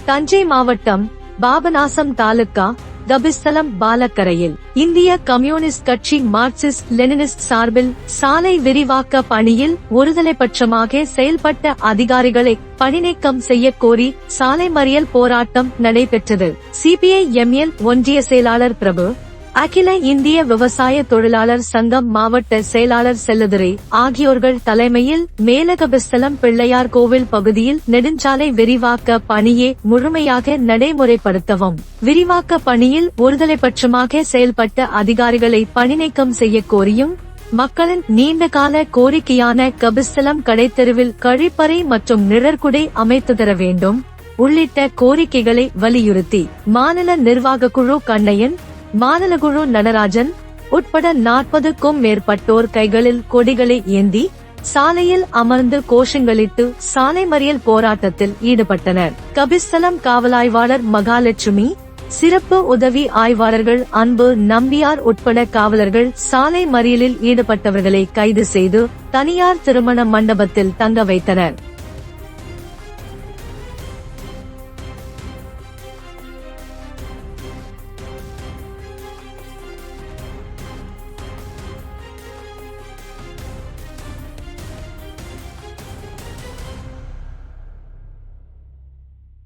தஞ்சை மாவட்டம் பாபநாசம் தாலுகா கபிஸ்தலம் பாலக்கரையில் இந்திய கம்யூனிஸ்ட் கட்சி மார்க்சிஸ்ட் லெனினிஸ்ட் சார்பில் சாலை விரிவாக்க பணியில் ஒருதலைபட்சமாக செயல்பட்ட அதிகாரிகளை பணிநீக்கம் செய்ய கோரி சாலை மறியல் போராட்டம் நடைபெற்றது. சிபிஐ-எம்எல் ஒன்றிய செயலாளர் பிரபு, அகில இந்திய விவசாய தொழிலாளர் சங்கம் மாவட்ட செயலாளர் செல்லதுரை ஆகியோர்கள் தலைமையில் மேலகபிஸ்தலம் பிள்ளையார் கோவில் பகுதியில் நெடுஞ்சாலை விரிவாக்க பணியை முழுமையாக நடைமுறைப்படுத்தவும், விரிவாக்க பணியில் ஒருதலைபட்சமாக செயல்பட்ட அதிகாரிகளை பணிநீக்கம் செய்ய கோரியும், மக்களின் நீண்டகால கோரிக்கையான கபிஸ்தலம் கடைத்தெருவில் கழிப்பறை மற்றும் நிழற்குடை அமைத்து தர வேண்டும் உள்ளிட்ட கோரிக்கைகளை வலியுறுத்தி மாநில நிர்வாக குழு கண்ணையன், மாநில குழு நடராஜன் உட்பட 40க்கும் மேற்பட்டோர் கைகளில் கொடிகளை ஏந்தி சாலையில் அமர்ந்து கோஷங்களிட்டு சாலை மறியல் போராட்டத்தில் ஈடுபட்டனர். கபிஸ்தலம் காவலாய்வாளர் மகாலட்சுமி, சிறப்பு உதவி ஆய்வாளர்கள் அன்பு நம்பியார் உட்பட காவலர்கள் சாலை மறியலில் ஈடுபட்டவர்களை கைது செய்து தனியார் திருமண மண்டபத்தில் தங்க வைத்தனர்.